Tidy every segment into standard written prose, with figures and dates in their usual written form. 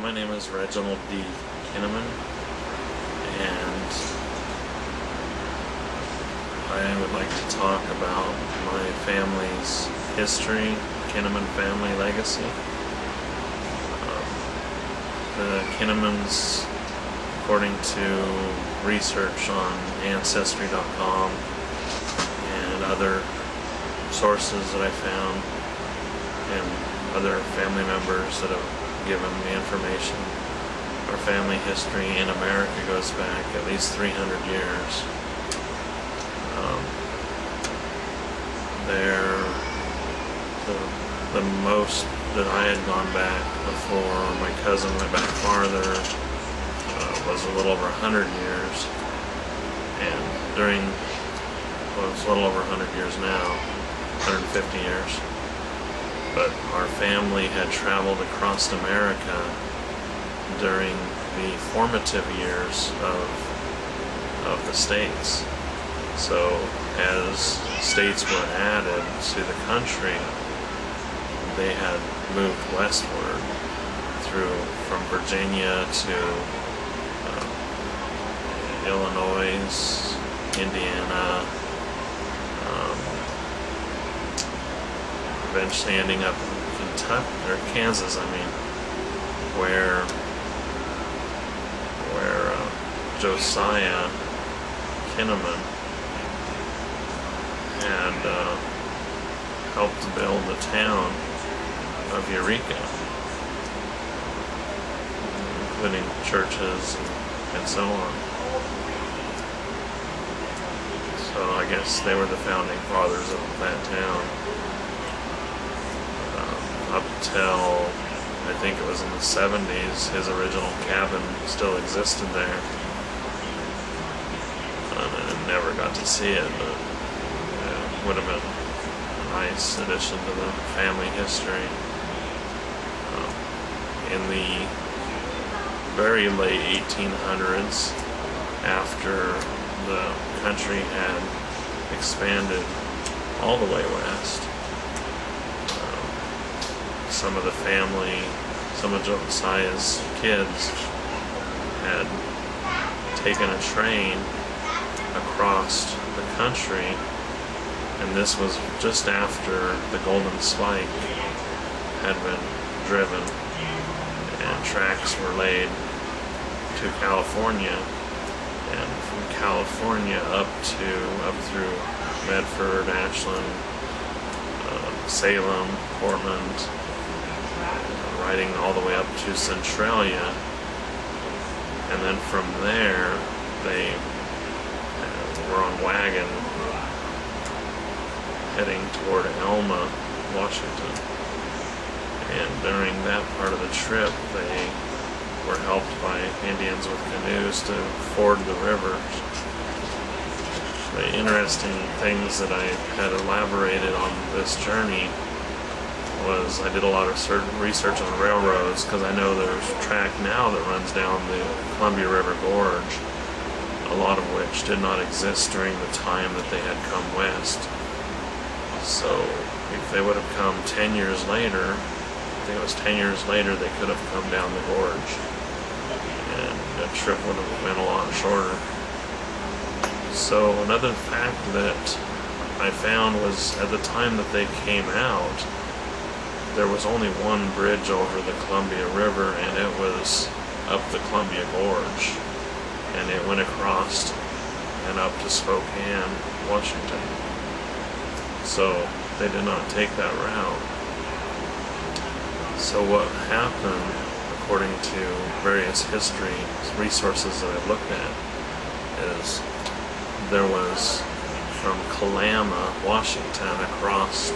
My name is Reginald D. Kinnaman, and I would like to talk about my family's history, Kinnaman Family Legacy. The Kinnamans, according to research on Ancestry.com and other sources that I found, and other family members that have given me information, our family history in America goes back at least 300 years. The most that I had gone back before my cousin went back farther was a little over 100 years, and it's a little over 100 years now, 150 years. But our family had traveled across America during the formative years of the states. So as states were added to the country, they had moved westward from Virginia to Illinois, Indiana, eventually ending up in Kentucky, or Kansas, where Josiah Kinnaman had helped build the town of Eureka, including churches and so on. So I guess they were the founding fathers of that town. Up till, I think it was in the 70s, his original cabin still existed there. And I never got to see it, but it would have been a nice addition to the family history. In the very late 1800s, after the country had expanded all the way west, some of the family, some of Josiah's kids had taken a train across the country, and this was just after the Golden Spike had been driven and tracks were laid to California, and from California up through Medford, Ashland, Salem, Portland, riding all the way up to Centralia, and then from there they were on wagon heading toward Elma, Washington. And during that part of the trip, they were helped by Indians with canoes to ford the rivers. The interesting things that I had elaborated on this journey was I did a lot of research on railroads, because I know there's a track now that runs down the Columbia River Gorge, a lot of which did not exist during the time that they had come west. So if they would have come 10 years later, I think it was 10 years later, they could have come down the gorge, and the trip would have been a lot shorter. So another fact that I found was at the time that they came out, there was only one bridge over the Columbia River, and it was up the Columbia Gorge, and it went across and up to Spokane, Washington. So they did not take that route. So what happened, according to various history resources that I've looked at, is there was from Kalama, Washington, across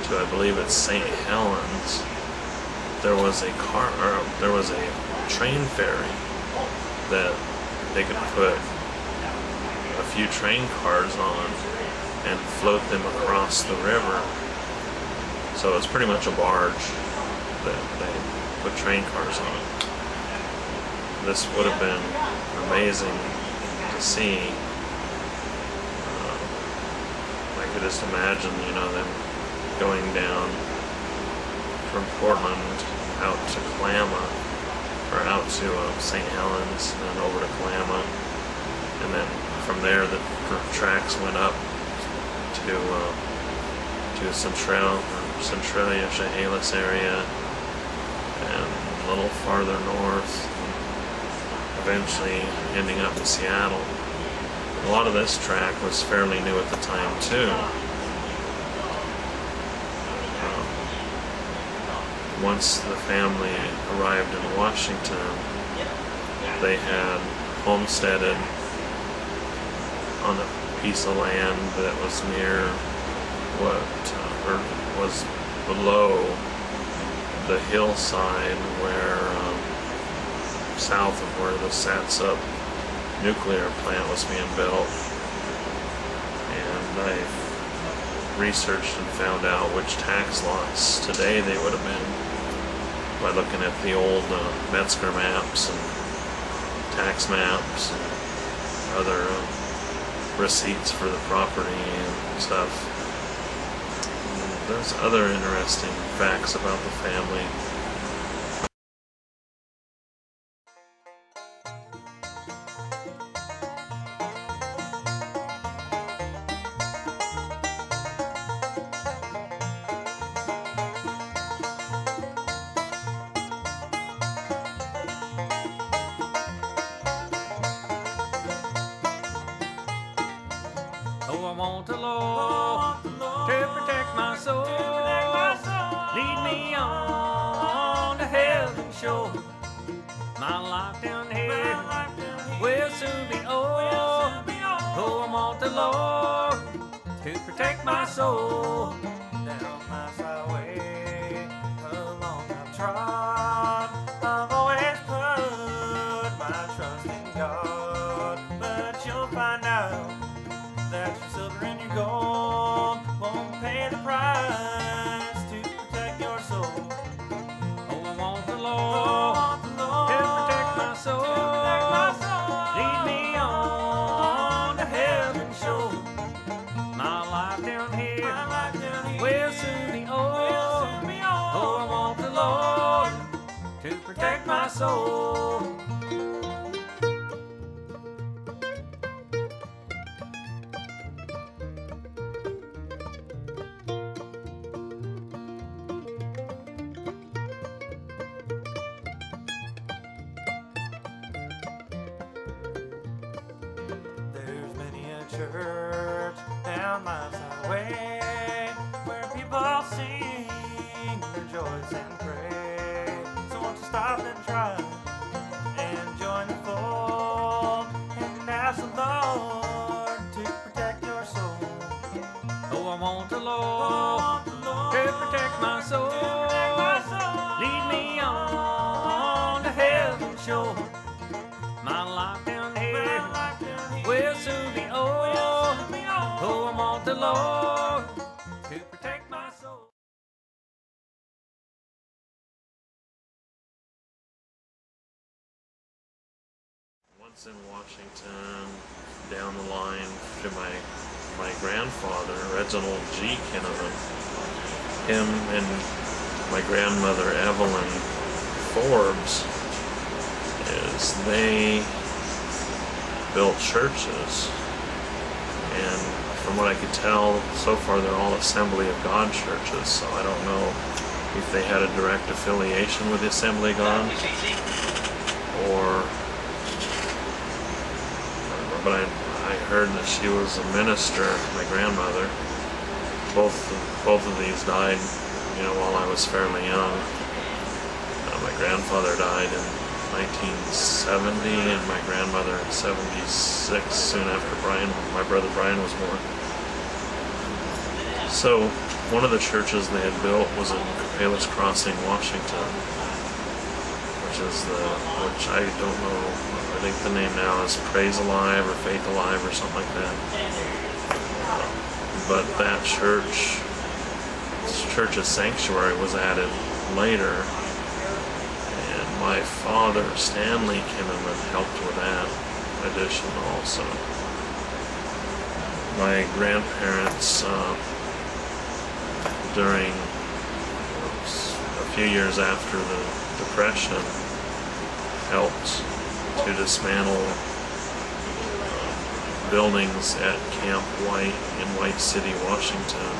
to, I believe it's St. Helens, there was a train ferry that they could put a few train cars on and float them across the river. So it's pretty much a barge that they put train cars on. This would have been amazing to see. I could just imagine, them going down from Portland out to Kalama or out to St. Helens, and then over to Kalama, and then from there the tracks went up to Centralia, Chehalis area, and a little farther north, eventually ending up in Seattle. A lot of this track was fairly new at the time too. Once the family arrived in Washington, they had homesteaded on a piece of land that was near or was below the hillside where south of where the Satsup nuclear plant was being built. And I researched and found out which tax lots today they would have been by looking at the old Metzger maps and tax maps and other receipts for the property and stuff. And there's other interesting facts about the family. Oh, I want the Lord to protect my soul. Lead me on to heaven's shore. My life down here will soon be over. Oh, I want the Lord to protect my soul. Down my highway, along I've trod, I've always put my trust in God. But you'll find out that your silver and your gold won't pay the price to protect your soul. Oh, I want the Lord to protect my soul. Lead me on to heaven's shore. My life down here will soon be over. Oh, I want the Lord to protect my soul. Church down my highway where people sing, rejoice and pray. So won't you stop and try and join the fold and ask the Lord to protect your soul. Oh, I want the Lord to protect my soul. Lead me on to heaven's shore. My life down here will soon be over. Oh, I want the Lord to protect my soul. Once in Washington, down the line to my grandfather, Reginald G. Kinnaman, him and my grandmother Evelyn Forbes, they built churches, and from what I could tell so far they're all Assembly of God churches, so I don't know if they had a direct affiliation with the Assembly of God but I heard that she was a minister, my grandmother. Both of these died, while I was fairly young. My grandfather died in 1970 and my grandmother in 76, soon after my brother Brian was born. So one of the churches they had built was in Palis Crossing, Washington, which I don't know, I think the name now is Praise Alive or Faith Alive or something like that. But that church's sanctuary was added later. My father, Stanley Kinnaman, helped with that addition also. My grandparents, during a few years after the Depression, helped to dismantle buildings at Camp White in White City, Washington,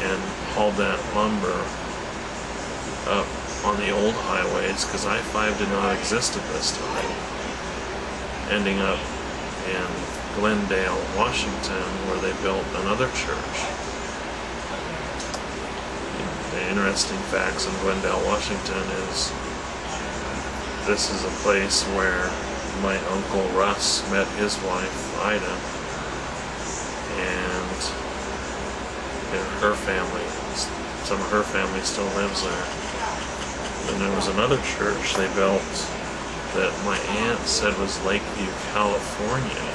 and hauled that lumber up on the old highways, because I-5 did not exist at this time, ending up in Glendale, Washington, where they built another church. The interesting facts in Glendale, Washington is this is a place where my Uncle Russ met his wife, Ida, and her family, some of her family still lives there. And there was another church they built that my aunt said was Lakeview, California,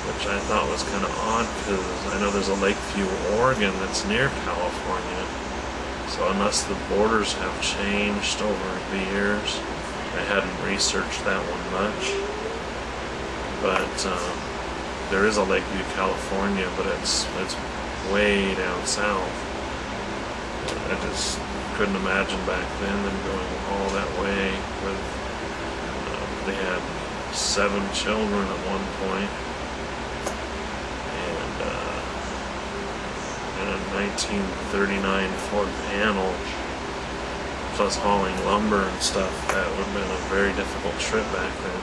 which I thought was kind of odd because I know there's a Lakeview, Oregon that's near California. So unless the borders have changed over the years, I hadn't researched that one much. But there is a Lakeview, California, but it's way down south. I just couldn't imagine back then them going all that way. With they had 7 children at one point, and a 1939 Ford Panel, plus hauling lumber and stuff. That would have been a very difficult trip back then.